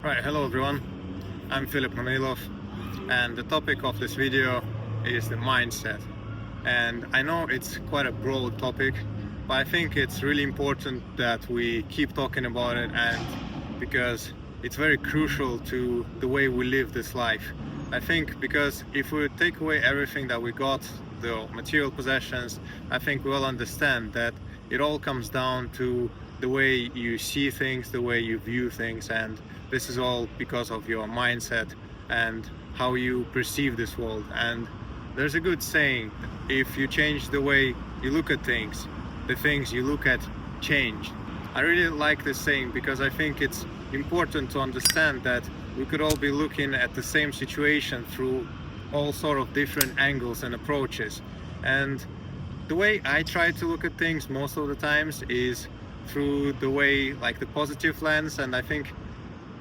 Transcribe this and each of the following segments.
Right, hello everyone, I'm Filip Manilov, and the topic of this video is the mindset. And I know it's quite a broad topic, but I think it's really important that we keep talking about it, and because it's very crucial to the way we live this life. I think because if we take away everything that we got, the material possessions, I think we all understand that it all comes down to the way you see things, the way you view things, and this is all because of your mindset and how you perceive this world. And there's a good saying, if you change the way you look at things, the things you look at change. I really like this saying because I think it's important to understand that we could all be looking at the same situation through all sort of different angles and approaches. And the way I try to look at things most of the times is through the way, like the positive lens, and I think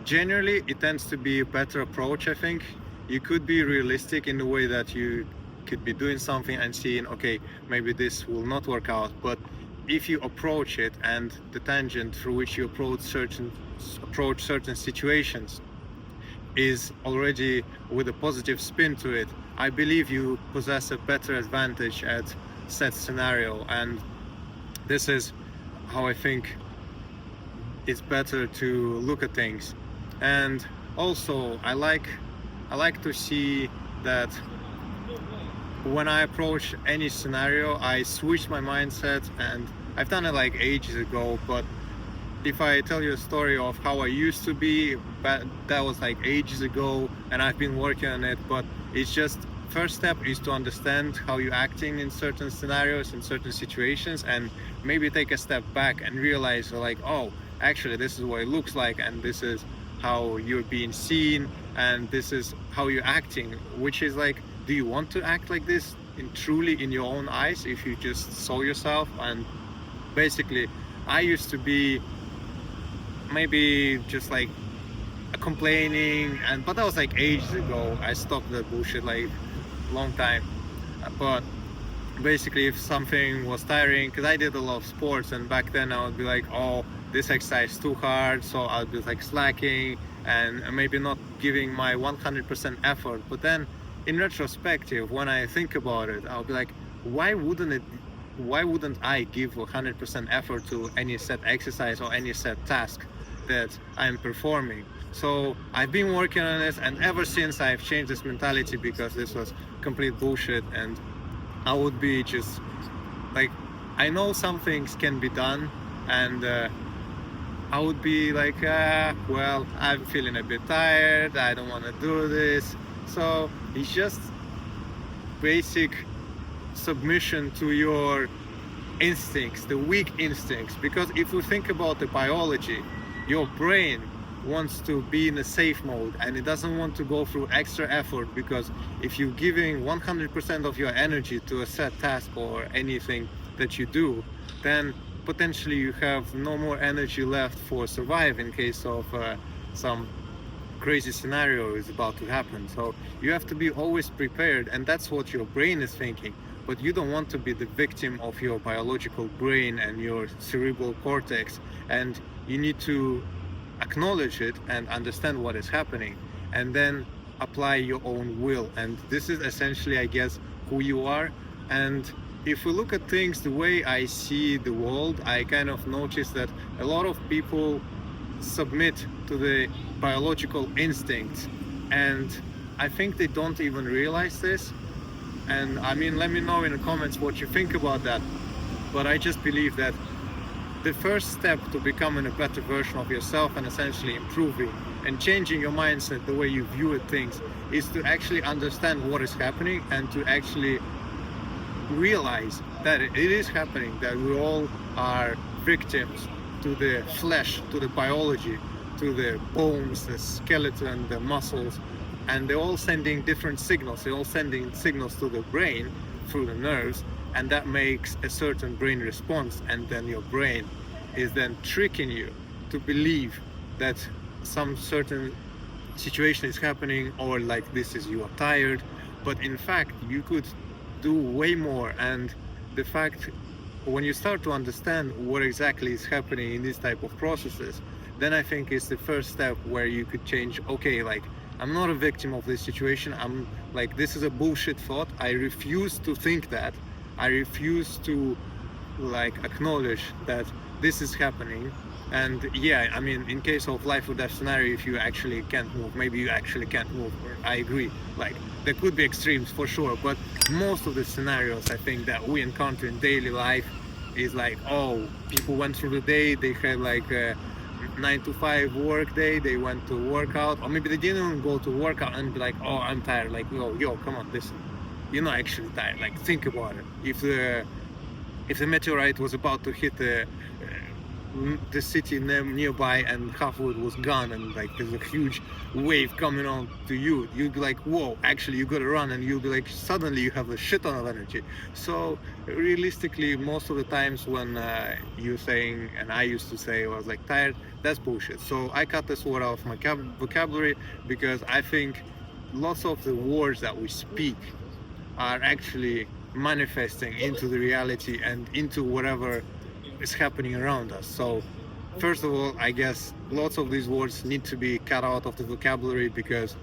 generally it tends to be a better approach. I think you could be realistic in the way that you could be doing something and seeing, okay, maybe this will not work out, but if you approach it and the tangent through which you approach certain situations is already with a positive spin to it, I believe you possess a better advantage at set scenario. And this is how I think it's better to look at things. And also I like to see that when I approach any scenario, I switch my mindset, and I've done it like ages ago, but if I tell you a story of how I used to be, but that was like ages ago, and I've been working on it. But it's just, first step is to understand how you're acting in certain scenarios, in certain situations, and maybe take a step back and realize, like, oh, actually this is what it looks like, and this is how you're being seen, and this is how you're acting, which is like, do you want to act like this truly in your own eyes if you just saw yourself? And basically I used to be maybe just like complaining, but that was like ages ago. I stopped that bullshit like long time. But basically if something was tiring, because I did a lot of sports, and back then I would be like, oh, this exercise is too hard, so I'll be like slacking and maybe not giving my 100% effort. But then in retrospective, when I think about it, I'll be like, why wouldn't I give 100% effort to any set exercise or any set task that I'm performing? So I've been working on this, and ever since I've changed this mentality, because this was complete bullshit, and I would be just like, I know some things can be done, and I would be like, well, I'm feeling a bit tired, I don't want to do this. So it's just basic submission to your instincts, the weak instincts. Because if you think about the biology, your brain wants to be in a safe mode, and it doesn't want to go through extra effort, because if you're giving 100% of your energy to a set task or anything that you do, then potentially you have no more energy left for survive in case of some crazy scenario is about to happen. So you have to be always prepared, and that's what your brain is thinking. But you don't want to be the victim of your biological brain and your cerebral cortex, and you need to acknowledge it and understand what is happening, and then apply your own will. And this is essentially, I guess, who you are. And if we look at things the way I see the world, I kind of notice that a lot of people submit to the biological instincts, and I think they don't even realize this. And I mean, let me know in the comments what you think about that. But I just believe that the first step to becoming a better version of yourself and essentially improving and changing your mindset, the way you view things, is to actually understand what is happening, and to actually realize that it is happening, that we all are victims to the flesh, to the biology, to the bones, the skeleton, the muscles, and they're all sending different signals. They're all sending signals to the brain through the nerves, and that makes a certain brain response, and then your brain is then tricking you to believe that some certain situation is happening, or like this is, you are tired, but in fact you could do way more. And the fact, when you start to understand what exactly is happening in these type of processes, then I think it's the first step where you could change. Okay, like, I'm not a victim of this situation. I'm like, this is a bullshit thought. I refuse to think that. I refuse to like acknowledge that this is happening. And yeah, I mean, in case of life or death scenario, if you actually can't move, maybe you actually can't move. I agree. Like, there could be extremes for sure, but most of the scenarios I think that we encounter in daily life is like, oh, people went through the day, they had like a 9 to 5 work day, they went to work out, or maybe they didn't even go to work out and be like, oh, I'm tired. Like, yo, come on, listen, you're not actually tired. Like, think about it. If the meteorite was about to hit the city nearby and half of it was gone, and like there's a huge wave coming on to you, you'd be like, whoa, actually you gotta run, and you'll be like, suddenly you have a shit ton of energy. So realistically, most of the times when you're saying, and I used to say, I was like tired, that's bullshit. So I cut this word off my vocabulary, because I think lots of the words that we speak are actually manifesting into the reality and into whatever is happening around us. So first of all, I guess lots of these words need to be cut out of the vocabulary, because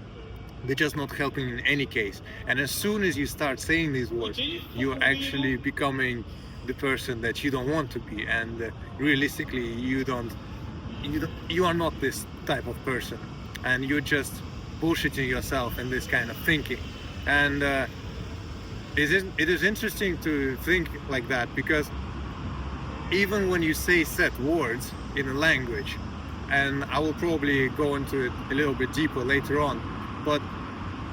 they're just not helping in any case. And as soon as you start saying these words, you're actually becoming the person that you don't want to be. And realistically, you are not this type of person, and you're just bullshitting yourself in this kind of thinking. And it is interesting to think like that, because even when you say set words in a language, and I will probably go into it a little bit deeper later on, but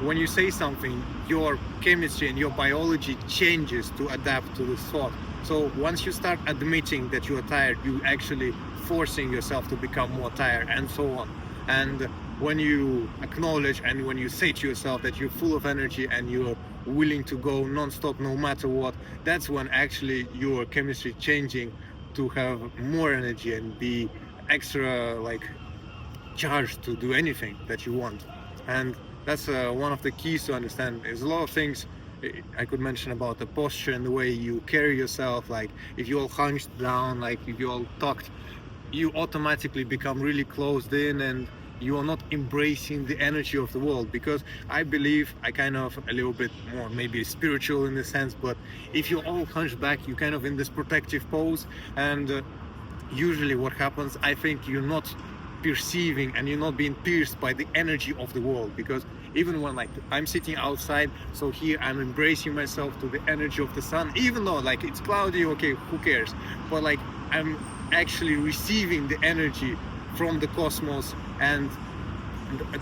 when you say something, your chemistry and your biology changes to adapt to this thought. So once you start admitting that you are tired, you actually forcing yourself to become more tired, and so on. And when you acknowledge and when you say to yourself that you're full of energy and you're willing to go non-stop no matter what, that's when actually your chemistry changing to have more energy and be extra like charged to do anything that you want. And that's one of the keys to understand. There's a lot of things I could mention about the posture and the way you carry yourself. Like, if you all hunched down, like if you all tucked, you automatically become really closed in, and you are not embracing the energy of the world. Because I believe I kind of a little bit more maybe spiritual in the sense, but if you're all hunched back, you're kind of in this protective pose, and usually what happens, I think you're not perceiving and you're not being pierced by the energy of the world. Because even when like I'm sitting outside, so here I'm embracing myself to the energy of the sun, even though like it's cloudy, okay, who cares, but like I'm actually receiving the energy from the cosmos, and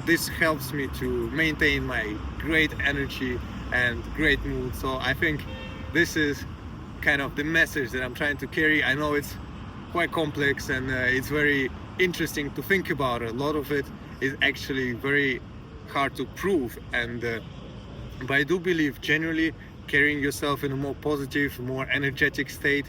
this helps me to maintain my great energy and great mood. So I think this is kind of the message that I'm trying to carry. I know it's quite complex, and it's very interesting to think about. A lot of it is actually very hard to prove, and but I do believe generally carrying yourself in a more positive, more energetic state,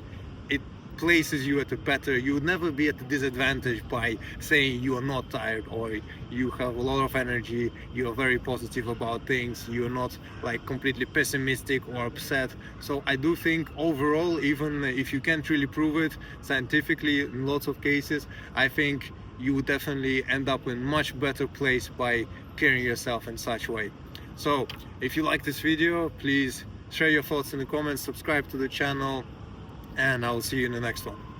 it places you at a better, you would never be at a disadvantage by saying you are not tired, or you have a lot of energy, you are very positive about things, you're not like completely pessimistic or upset. So I do think overall, even if you can't really prove it scientifically in lots of cases, I think you would definitely end up in much better place by carrying yourself in such way. So if you like this video, please share your thoughts in the comments, subscribe to the channel, and I will see you in the next one.